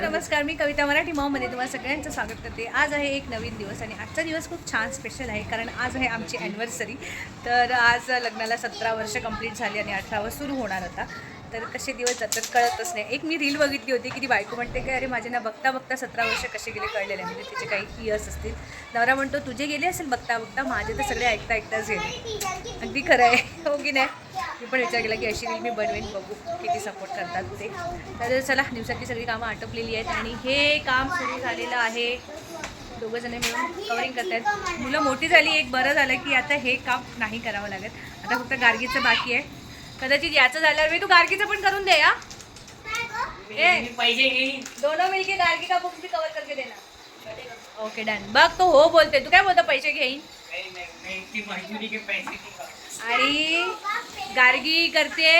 नमस्कार, मी कविता मराठी मॉममध्ये तुम्हाला सगळ्यांचं स्वागत करते. आज आहे एक नवीन दिवस आणि आजचा दिवस खूप छान स्पेशल आहे कारण आज आहे आमची ॲनिव्हर्सरी. तर आज लग्नाला 17 वर्ष कंप्लीट झाली आणि 18वा सुरू होणार होता. तर कसे दिवस जातात कळतच नाही. एक मी रील बघितली होती की ती बायको म्हणते की अरे माझे ना बघता बघता 17 वर्ष कसे गेले कळलेले, म्हणजे तिचे काही इयर्स असतील. नवरा म्हणतो तुझे गेले असेल बघता बघता, माझे तर सगळे ऐकता ऐकताच गेले. अगदी खरं आहे, हो की नाही. मी पण विचार केला की अशी रील मी बनवेन, बघू किती सपोर्ट करतात ते. तर चला, दिवसातली सगळी कामं आटोपलेली आहेत आणि हे काम सुरू झालेलं आहे. दोघं जण मिळून कवरिंग करतात. मुलं मोठी झाली, एक बरं झालं की आता हे काम नाही करावं लागत. आता फक्त गार्गीचं बाकी आहे. कदाचित याचं झाल्यावर मी तू गार्गीचं पण करून दे. या दोनों मिलके गार्गी का बुक भी कवर करके देना. Okay done. बघ तो हो बोलते, तू काय बोलतो पैसे घेईन. आणि गार्गी करते.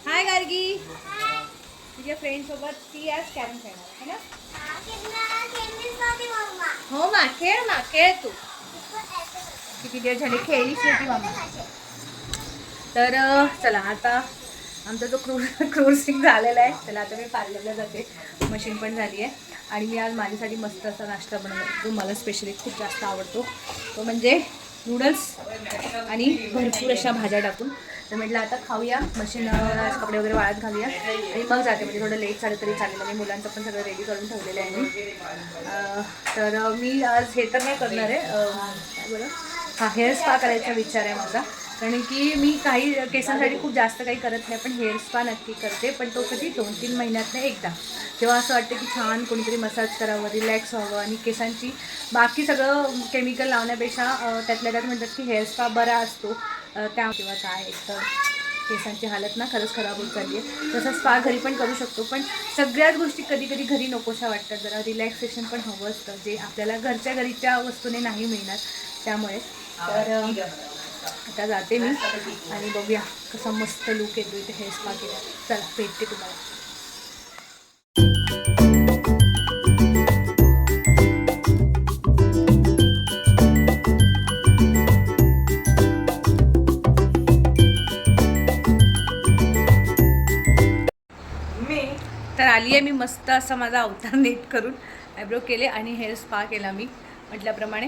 हाय गार्गी. तुझ्या फ्रेंड सोबत ती आज कॅरम खेळणार है ना. हो मा खेळ तू. किती दिवस झाले खेळलीच नव्हती मामा. तर चला, आता आमचा जो क्रूसिंग झालेला आहे त्याला आता मी पार्लरला जाते. मशीन पण झाली आहे आणि मी आज माझ्यासाठी मस्त असा नाश्ता बनवला जो मला स्पेशली खूप जास्त आवडतो. तो म्हणजे नूडल्स आणि भरपूर अशा भाज्या टाकून. तर म्हटलं आता खाऊया, मशीन कपडे वगैरे वाळत घालूया आणि मग जाते. म्हणजे थोडं लेट झालं तरी चालेल. आणि मुलांचं पण सगळं रेडी करून ठेवलेलं आहे मी. तर मी आज हे तर नाही करणार आहे. काय बरं, हां, हेअर स्पा करायचा विचार आहे माझा. कारण की मी काही केसांसाठी खूप जास्त काही करत नाही, पण हेअर स्पा नक्की करते. पण तो कधी 2-3 महिन्यातनं एकदा, जेव्हा असं वाटतं की छान कोणीतरी मसाज करावं, रिलॅक्स व्हावं आणि केसांची बाकी सगळं केमिकल लावण्यापेक्षा त्यातल्या त्यात म्हणतात की हेअर स्पा बरा असतो. त्या किंवा काय, एक तर केसांची हालत ना खरंच खराब होत चालली आहे. तसं स्पा घरी पण करू शकतो, पण सगळ्याच गोष्टी कधी कधी घरी नकोशा वाटतात. जरा रिलॅक्सेशन पण हवं असतं, जे आपल्याला घरच्या घरीच्या वस्तूने नाही मिळणार. त्यामुळे तर आता जाते मी आणि बघूया कसा मस्त लुक येतो इथे हेअर स्पा केला. चला, भेटते तुम्हाला. तर आली आहे मी मस्त असा माझा अवतार नीट करून, आयब्रो केले आणि हेअर स्पा केला मी म्हटल्याप्रमाणे.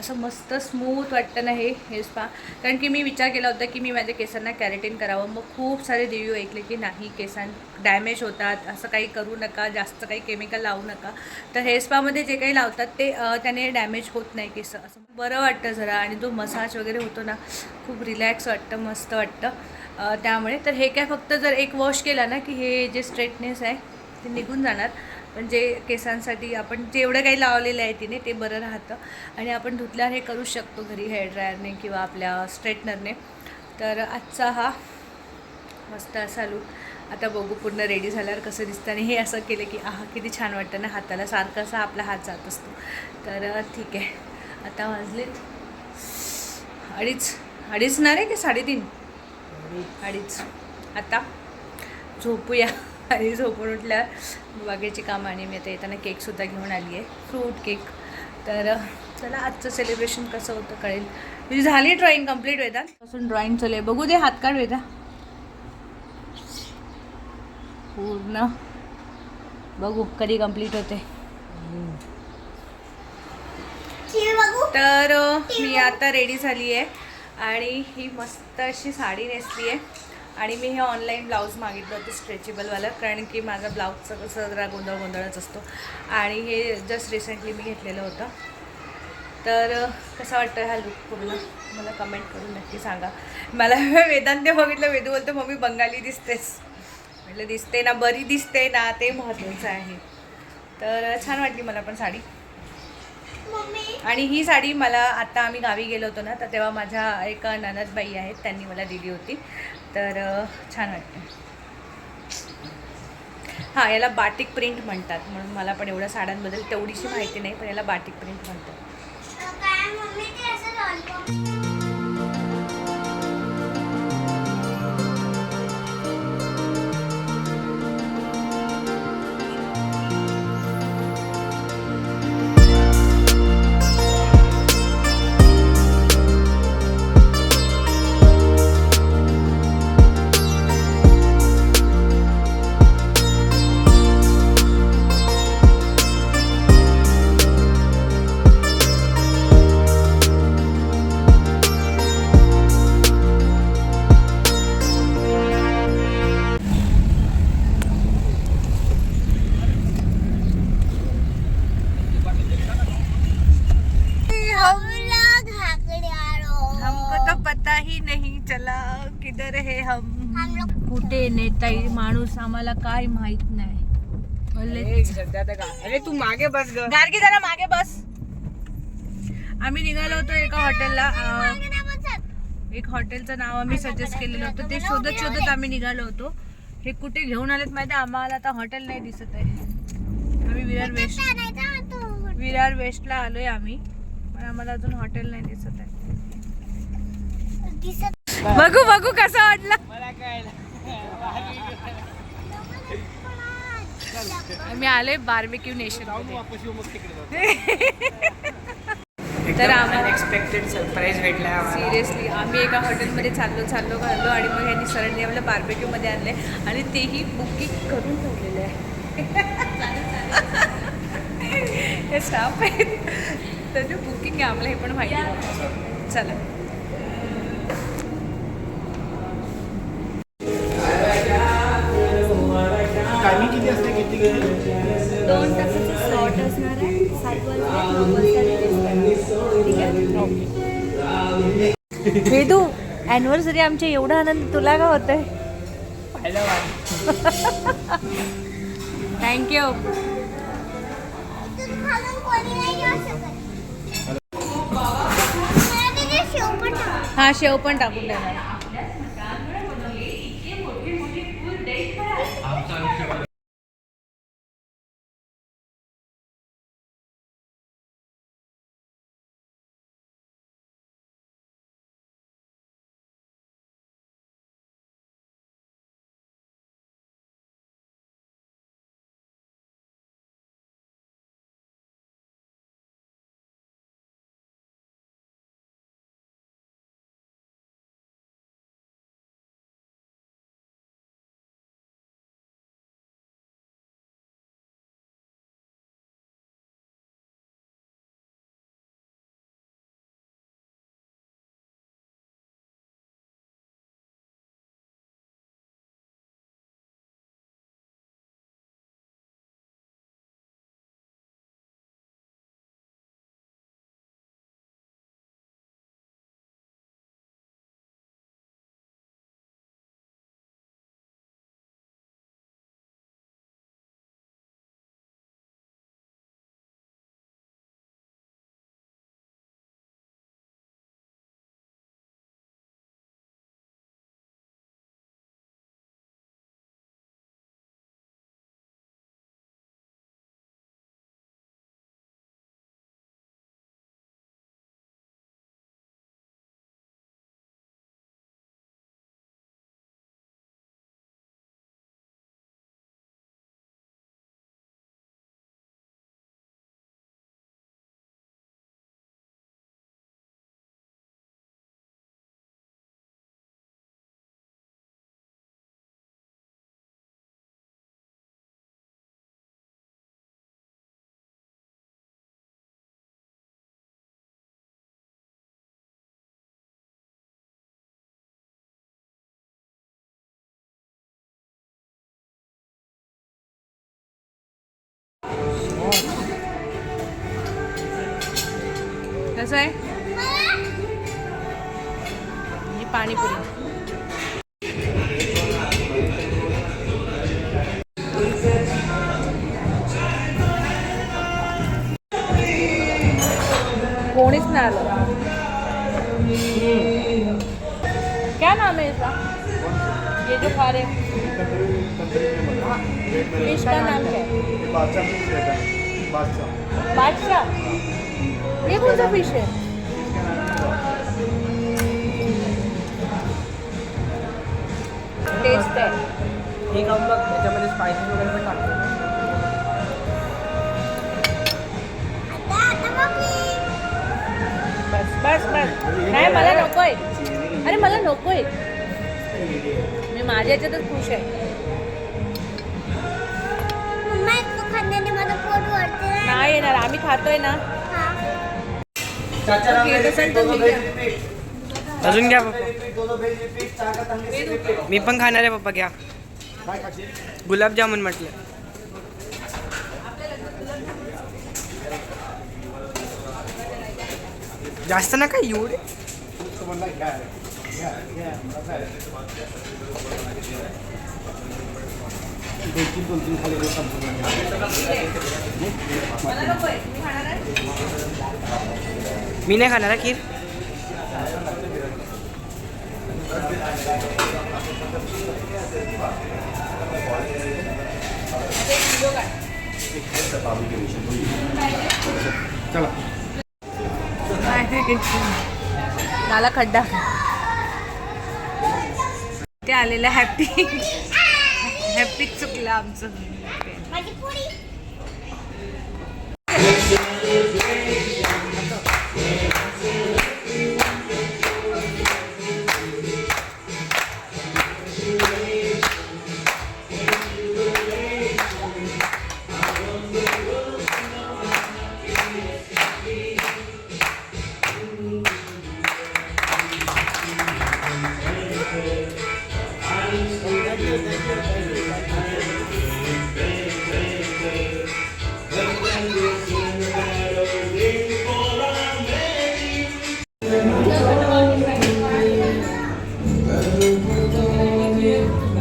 असं मस्त स्मूथ वाटतं ना हे हेअर स्पा. कारण की मी विचार केला होता की मी माझ्या केसांना कॅरेटीन करावं. मग खूप सारे रिव्ह्यू ऐकले की नाही, केसां डॅमेज होतात, असं काही करू नका, जास्त काही केमिकल लावू नका. तर हेअर स्पामध्ये जे काही लावतात ते त्याने डॅमेज होत नाही केस. असं बरं वाटतं जरा. आणि जो मसाज वगैरे होतो ना, खूप रिलॅक्स वाटतं, मस्त वाटतं. त्यामुळे तर हे काय फक्त जर एक वॉश केला ना की हे जे स्ट्रेटनेस आहे ते निघून जाणार. म्हणजे केसांसाठी आपण जेवढं काही लावलेलं आहे तिने ते बरं राहतं. आणि आपण धुतल्यावर हे करू शकतो घरी हेअर ड्रायरने किंवा आपल्या स्ट्रेटनरने. तर आजचा हा मस्त असा लूक. आता बघू पूर्ण रेडी झाल्यावर कसं दिसतं. आणि हे असं केलं की आहा किती छान वाटतं ना हाताला, सारखं असा आपला हात जात असतो. तर ठीक आहे, आता वाजलेत 2:30 ना रे की 3:30? 2:30. आता झोपूया. आणि झोपून उठल्यावर बागेची कामं. आणि मी आता येताना केकसुद्धा घेऊन आली आहे, फ्रूट केक. तर चला, आजचं सेलिब्रेशन कसं होतं कळेल. तुझी झाली ड्रॉइंग कंप्लीट वेदा? पासून ड्रॉइंग चालू आहे. बघू दे, हात काढ वेदा पूर्ण. बघू कधी कंप्लीट होते. तर मी आता रेडी झाली आहे आणि ही मस्त अशी साडी नेसली आहे. आणि मी हे ऑनलाईन ब्लाऊज मागितलं होतं स्ट्रेचेबलवालं, कारण की माझा ब्लाऊजचं कसं जरा गोंधळच असतो. आणि हे जस्ट रिसेंटली मी घेतलेलं होतं. तर कसा वाटतं हा लुक पूर्ण, मला कमेंट करून नक्की सांगा. मला वेदांते बघितलं, वेदू बोलतो मम्मी बंगाली दिसतेस. म्हटलं दिसते ना, बरी दिसते ना, ते महत्त्वाचं आहे. तर छान वाटली मला पण साडी. आणि ही साडी मला आता आम्ही गावी गेलो होतो ना, तर तेव्हा माझ्या एक ननदबाई आहेत त्यांनी मला दिली होती. तर छान वाटते. हां, याला बाटिक प्रिंट म्हणतात. म्हणून मला पण एवढ्या साड्यांबद्दल तेवढीशी माहिती नाही, पण याला बाटिक प्रिंट म्हणतात. हम कुठे नेताई माणूस आम्हाला काय माहित नाही. अरे तू मागे बस ग. गार्गी जरा मागे बस. आम्ही निघालो होतो एका हॉटेलला. एक हॉटेलचं नाव आम्ही सजेस्ट केलेलं होतं. ते शोधत शोधत आम्ही निघालो होतो. हे कुठे घेऊन आलेत माहिती आम्हाला. आता हॉटेल नाही दिसत आहे. आम्ही विरार वेस्टला आलोय आम्ही, पण आम्हाला अजून हॉटेल नाही दिसत आहे. बघू बघू कसं वाटलं. आम्ही आलोय बार्बेक्यू नेशन. तर आम्हाला अनएक्सपेक्टेड सरप्राईज भेटला. सिरियसली आम्ही एका हॉटेलमध्ये चाललो आणि मग यांनी सरांनी आम्हाला बार्बेक्यूमध्ये आणले आणि तेही बुकिंग करून ठेवलेले आहे. हे स्टाफ आहेत तर ते बुकिंग आहे आम्हाला हे पण माहिती आहे. चला टायमिंग किती असते? किती 2 तासाचं स्लॉट असणार आहे. 7 वाजता वेदू ॲनिव्हर्सरी आमच्या एवढा आनंद तुला का होतंय? थँक्यू. हा शेव पण टाकून देणार. कसं आहे ही पाणीपुरी. कोणीच नाही आलं. क्या नाम है इसका? ये जो खा रहे फिश का नाम क्या है? बादशाह. ये कौन सा फिश है? टेस्ट है. हे खाऊन बघ, त्याच्यामध्ये स्पायसेस वगैरे पण टाकतो. बस बस बस. नाही मला नकोय. अरे मला नकोय. मी माझ्या याच्यातच खुश आहे. नाही येणार. आम्ही खातोय ना. अजून घ्या पप्पा. मी पण खाणार आहे पप्पा. घ्या गुलाबजामुन म्हटलं. जास्त नका एवढे. दोन-तीन खाली संपूर्ण मला नकोय. तुम्ही खाणार आहे? मी नाही खाणार हा खीर. एक किलो काय? चला नाला खड्डा ते आलेलं हॅपी हॅपी चुकलं आमचं.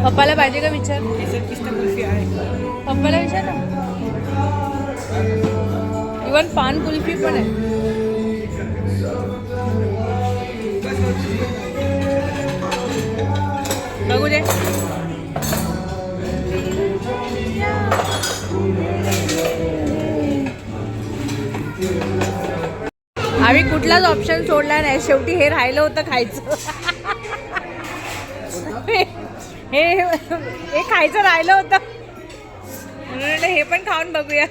पप्पाला पाहिजे का विचार. केसर पिस्ता कुल्फी आहे. पप्पाला विचार ना. इवन पान कुल्फी पण आहे. बघू दे. आम्ही कुठलाच ऑप्शन सोडला नाही. शेवटी हे राहिलं होतं खायचं. हे खायचं राहिलं होतं म्हणून हे पण खाऊन बघूया.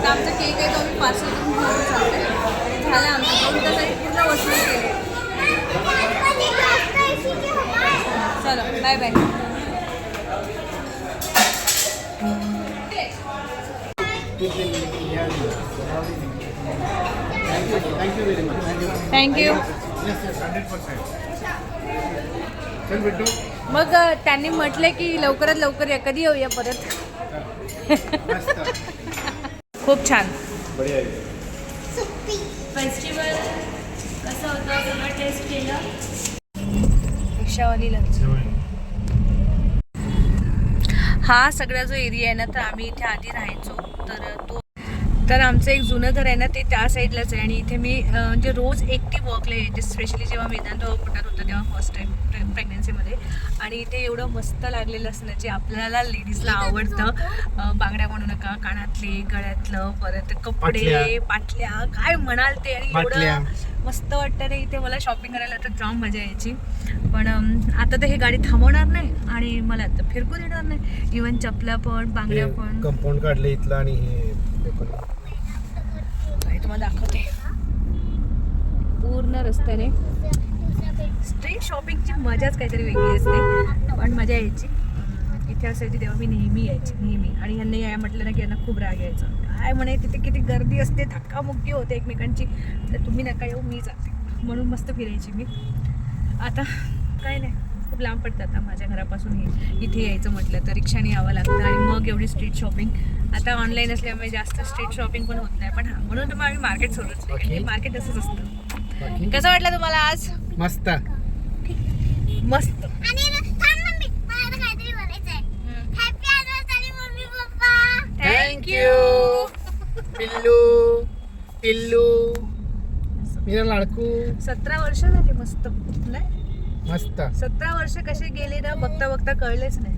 आमचा केक आहे तो आम्ही पार्सल करून घेऊन चालतोय. झालं आमचं 2 तासाची पूर्ण वसूल केली. चलो bye bye. Thank you very much. Thank you. Yes 100%. चल बिट्टू. मग त्यांनी म्हटले की लवकरात लवकर या. कधी येऊया परत. खूप छान. बढिया आहे. फेस्टिवल कसं होतं सगळं टेस्ट केलं. रिक्षावाली लंच. हा सगळा जो एरिया आहे ना तर आम्ही इथे आधी राहायचो. तर आमचं एक जुनं घर आहे ना ते त्या साईडलाच आहे. आणि इथे मी म्हणजे रोज एकटी वॉकला यायचे. स्पेशली जेव्हा वेदांत पोटात होतं तेव्हा फर्स्ट टाईम प्रेग्नन्सीमध्ये. आणि इथे एवढं मस्त लागलेलं असं जे आपल्याला लेडीजला आवडतं. बांगड्या म्हणू नका, कानातले, गळ्यातलं, परत कपडे, पाटल्या, काय म्हणाल ते. आणि एवढं मस्त वाटतं रे इथे. मला शॉपिंग करायला तर जाम मजा यायची. पण आता तर हे गाडी थांबवणार नाही आणि मला आता फिरकू देणार नाही. इव्हन चपला पण, बांगड्या पण. कंपाऊंड काढले इथलं आणि हे तुम्हाला दाखवते पूर्ण रस्त्याने. स्ट्रीट शॉपिंगची मजाच काहीतरी वेगळी असते. पण मजा यायची. इथे असायची तेव्हा मी नेहमी यायची नेहमी. आणि यांनी या म्हटलं ना की यांना खूप राग यायचा. काय म्हणे तिथे किती गर्दी असते, धक्कामुक्की होते एकमेकांची. तर तुम्ही नका येऊ, मी जाते. म्हणून मस्त फिरायची मी. आता काय नाही, खूप लांब पडतं आता माझ्या घरापासून इथे यायचं म्हटलं तर रिक्षाने यावं लागतं. आणि मग एवढी स्ट्रीट शॉपिंग. आता ऑनलाईन असल्यामुळे जास्त स्ट्रीट शॉपिंग पण होत नाही. पण हां, म्हणून तर मग आम्ही मार्केट सोडत नाही. मार्केट असंच असतं. कसं वाटलं तुम्हाला आज. मस्त मस्त. थँक्यू पिल्लू पिल्लू मेरा लाडकू. 17 वर्ष झाली. मस्त नाही. मस्त. 17 वर्ष कसे गेले ना बघता बघता कळलेच नाही.